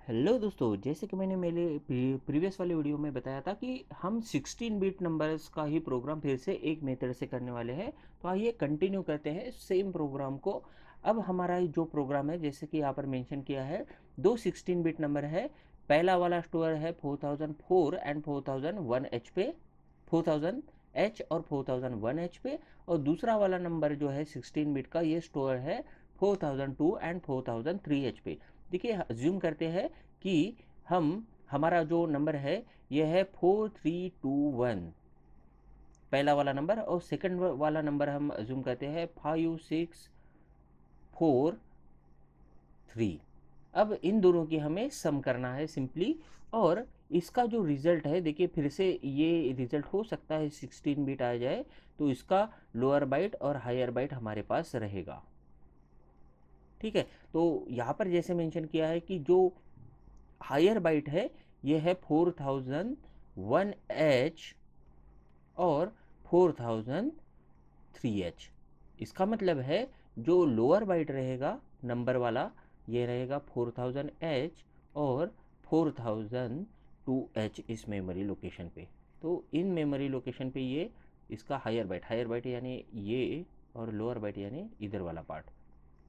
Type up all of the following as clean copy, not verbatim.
Hello दोस्तों, जैसे कि मैंने मेरे प्रीवियस वाले वीडियो में बताया था कि हम 16 बिट नंबर्स का ही प्रोग्राम फिर से एक मेथड से करने वाले हैं। तो आइए कंटिन्यू करते हैं सेम प्रोग्राम को। अब हमारा जो प्रोग्राम है, जैसे कि यहाँ पर मेंशन किया है, दो 16 बिट नंबर है। पहला वाला स्टोर है 4004 एंड 4001 एच पे, 4000 एच और 4001 एच पे। और दूसरा वाला नंबर जो है 16 बिट का, ये स्टोर है 4002 एंड 4003 एच पे। देखिए, अज्यूम करते हैं कि हमारा जो नंबर है यह है 4321, पहला वाला नंबर। और सेकंड वाला नंबर हम अज्यूम करते हैं 5643। अब इन दोनों की हमें सम करना है सिंपली। और इसका जो रिजल्ट है, देखिए फिर से ये रिजल्ट हो सकता है 16 बिट आ जाए, तो इसका लोअर बाइट और हायर बाइट हमारे पास रहेगा। ठीक है, तो यहाँ पर जैसे मेंशन किया है कि जो हायर बाइट है ये है 4001H और 4003H। इसका मतलब है जो लोअर बाइट रहेगा नंबर वाला, ये रहेगा 4000H और 4002H इस मेमोरी लोकेशन पे। तो इन मेमोरी लोकेशन पे ये इसका हायर बाइट यानी ये, और लोअर बाइट यानी इधर वाला पार्ट।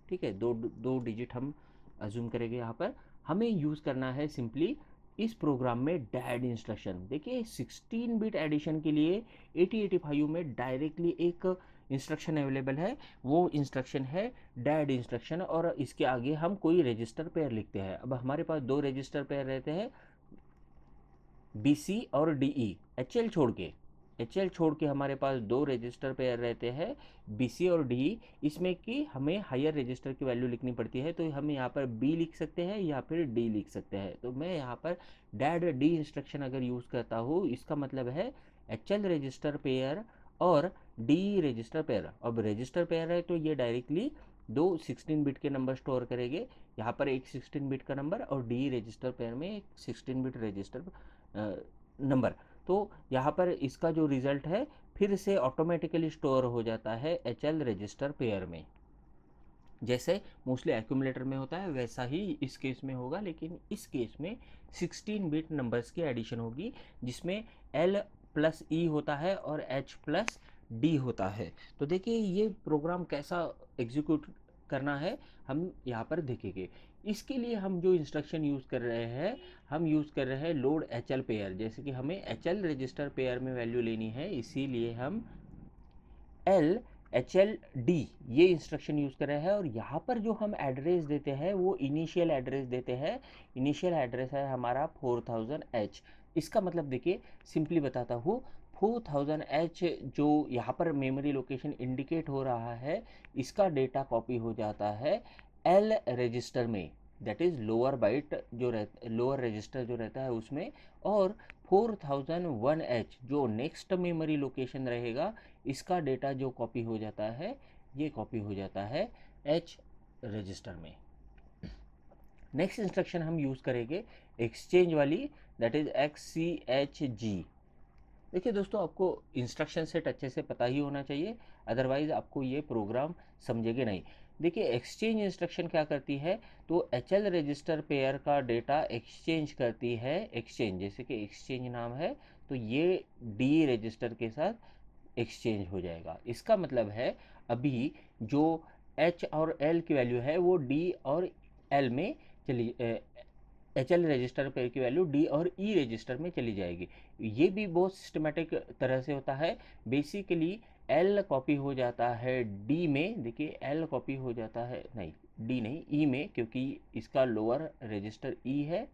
ठीक है, दो दो डिजिट हम अज्यूम करेंगे। यहाँ पर हमें यूज़ करना है सिंपली इस प्रोग्राम में डैड इंस्ट्रक्शन। देखिए, 16 बिट एडिशन के लिए 8085 में डायरेक्टली एक इंस्ट्रक्शन अवेलेबल है, वो इंस्ट्रक्शन है डैड इंस्ट्रक्शन। और इसके आगे हम कोई रजिस्टर पेयर लिखते हैं। अब हमारे पास दो रजिस्टर पेयर रहते हैं, बी सी और डी ई। एच एल छोड़ के हमारे पास दो रजिस्टर पेयर रहते हैं, बी सी और डी ई। इसमें कि हमें हायर रजिस्टर की वैल्यू लिखनी पड़ती है, तो हम यहाँ पर बी लिख सकते हैं या फिर डी लिख सकते हैं। तो मैं यहाँ पर डैड डी इंस्ट्रक्शन अगर यूज़ करता हूँ, इसका मतलब है एच एल रजिस्टर पेयर और डी रजिस्टर पेयर। अब रजिस्टर पेयर है तो ये डायरेक्टली दो 16 बिट के नंबर स्टोर करेंगे। यहाँ पर एक 16 बिट का नंबर और डी रजिस्टर पेयर में एक 16 बिट रजिस्टर नंबर। तो यहाँ पर इसका जो रिज़ल्ट है फिर से ऑटोमेटिकली स्टोर हो जाता है एच एल रजिस्टर पेयर में। जैसे मोस्टली एक्यूमुलेटर में होता है वैसा ही इस केस में होगा, लेकिन इस केस में 16 बिट नंबर्स की एडिशन होगी, जिसमें एल प्लस ई होता है और एच प्लस डी होता है। तो देखिए ये प्रोग्राम कैसा एग्जीक्यूट करना है हम यहाँ पर देखेंगे। इसके लिए हम जो इंस्ट्रक्शन यूज़ कर रहे हैं, हम यूज़ कर रहे हैं लोड एच एल पेयर। जैसे कि हमें एच एल रजिस्टर पेयर में वैल्यू लेनी है, इसीलिए हम एल एच एल डी ये इंस्ट्रक्शन यूज़ कर रहे हैं। और यहाँ पर जो हम एड्रेस देते हैं वो इनिशियल एड्रेस देते हैं। इनिशियल एड्रेस है हमारा 4000H। इसका मतलब देखिए, सिंपली बताता हूँ, 4000H जो यहाँ पर मेमोरी लोकेशन इंडिकेट हो रहा है, इसका डेटा कॉपी हो जाता है एल रजिस्टर में, दैट इज़ लोअर बाइट जो रहता, लोअर रजिस्टर जो रहता है उसमें। और 4001H जो नेक्स्ट मेमोरी लोकेशन रहेगा, इसका डेटा जो कॉपी हो जाता है, ये कॉपी हो जाता है एच रजिस्टर में। नेक्स्ट इंस्ट्रक्शन हम यूज़ करेंगे एक्सचेंज वाली, दैट इज़ XCHG। देखिए दोस्तों, आपको इंस्ट्रक्शन सेट अच्छे से पता ही होना चाहिए, अदरवाइज़ आपको ये प्रोग्राम समझेंगे नहीं। देखिए, एक्सचेंज इंस्ट्रक्शन क्या करती है, तो एच एल रजिस्टर पेयर का डेटा एक्सचेंज करती है। एक्सचेंज जैसे कि एक्सचेंज नाम है, तो ये डी रजिस्टर के साथ एक्सचेंज हो जाएगा। इसका मतलब है अभी जो एच और एल की वैल्यू है वो डी और एल में चली, एच एल रजिस्टर पेयर की वैल्यू डी और ई रजिस्टर में चली जाएगी। ये भी बहुत सिस्टमेटिक तरह से होता है। बेसिकली एल कॉपी हो जाता है डी में। देखिए, एल कॉपी हो जाता है, नहीं डी नहीं, ई में, क्योंकि इसका लोअर रजिस्टर ई है।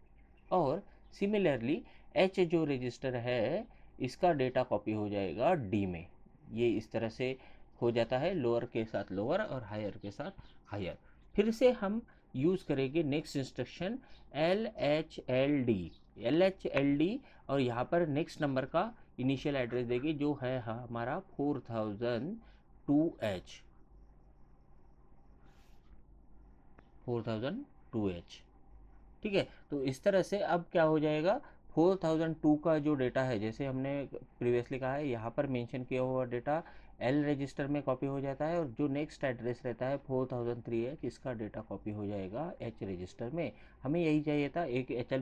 और सिमिलरली एच जो रजिस्टर है, इसका डेटा कॉपी हो जाएगा डी में। ये इस तरह से हो जाता है, लोअर के साथ लोअर और हायर के साथ हायर। फिर से हम यूज़ करेंगे नेक्स्ट इंस्ट्रक्शन LHLD। और यहाँ पर नेक्स्ट नंबर का इनिशियल एड्रेस देगी जो है हमारा 4002H। ठीक है, तो इस तरह से अब क्या हो जाएगा, 4002 का जो डेटा है, जैसे हमने प्रीवियसली कहा है, यहाँ पर मेंशन किया हुआ डेटा एल रजिस्टर में कॉपी हो जाता है और जो नेक्स्ट एड्रेस रहता है 4003H, इसका डेटा कॉपी हो जाएगा एच रजिस्टर में। हमें यही चाहिए था, एक एच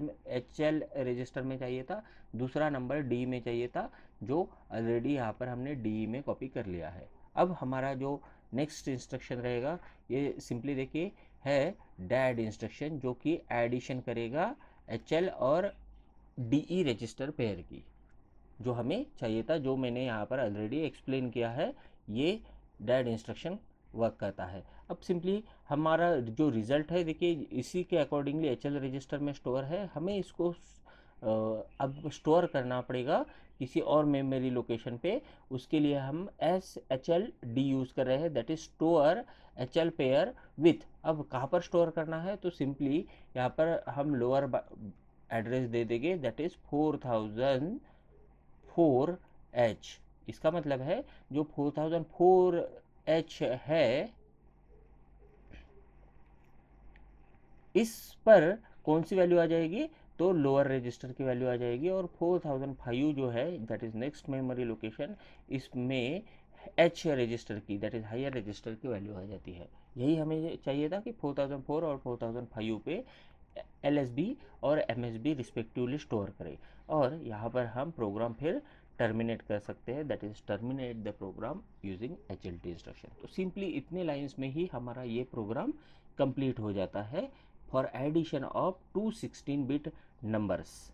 एल रजिस्टर में चाहिए था, दूसरा नंबर डी में चाहिए था, जो ऑलरेडी यहाँ पर हमने डी में कॉपी कर लिया है। अब हमारा जो नेक्स्ट इंस्ट्रक्शन रहेगा ये सिंपली देखिए है डैड इंस्ट्रक्शन, जो कि एडिशन करेगा एच एल और डी ई रजिस्टर पेयर की, जो हमें चाहिए था, जो मैंने यहाँ पर ऑलरेडी एक्सप्लेन किया है। ये डैड इंस्ट्रक्शन वर्क करता है। अब सिंपली हमारा जो रिज़ल्ट है देखिए इसी के अकॉर्डिंगली एच एल रजिस्टर में स्टोर है। हमें इसको अब स्टोर करना पड़ेगा किसी और मेमोरी लोकेशन पे। उसके लिए हम S H L D use कर रहे हैं, that is store H L pair with. अब कहाँ पर स्टोर करना है, तो सिंपली यहाँ पर हम लोअर एड्रेस दे देंगे, दैट इज 4004H। इसका मतलब है जो 4004H है, इस पर कौन सी वैल्यू आ जाएगी, तो लोअर रजिस्टर की वैल्यू आ जाएगी। और 4005 जो है that is next memory location, इसमें एच रजिस्टर की दैट इज हायर रजिस्टर की वैल्यू आ जाती है। यही हमें चाहिए था कि 4004 और 4005 पे LSB और MSB रिस्पेक्टिवली स्टोर करें। और यहाँ पर हम प्रोग्राम फिर टर्मिनेट कर सकते हैं, that is terminate the program using HLT instruction. तो सिंपली इतने लाइंस में ही हमारा ये प्रोग्राम कंप्लीट हो जाता है for addition of 216 bit numbers.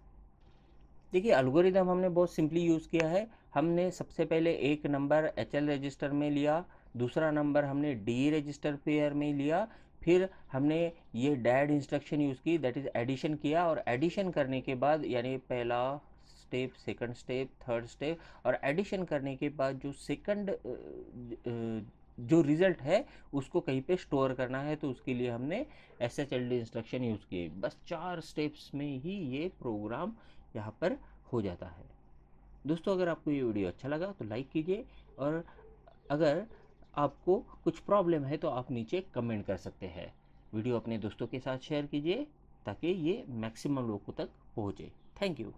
देखिए एल्गोरिदम हमने बहुत सिंपली यूज़ किया है। हमने सबसे पहले एक नंबर HL रजिस्टर में लिया, दूसरा नंबर हमने डी रजिस्टर पेयर में लिया, फिर हमने ये डैड इंस्ट्रक्शन यूज़ की, दैट इज़ एडिशन किया। और एडिशन करने के बाद यानी पहला step, second step, third step, और एडिशन करने के बाद जो सेकंड जो रिज़ल्ट है उसको कहीं पे स्टोर करना है, तो उसके लिए हमने SHLD इंस्ट्रक्शन यूज़ किए। बस 4 स्टेप्स में ही ये प्रोग्राम यहाँ पर हो जाता है। दोस्तों अगर आपको ये वीडियो अच्छा लगा तो लाइक कीजिए, और अगर आपको कुछ प्रॉब्लम है तो आप नीचे कमेंट कर सकते हैं। वीडियो अपने दोस्तों के साथ शेयर कीजिए ताकि ये मैक्सिमम लोगों तक पहुँचे। Thank you.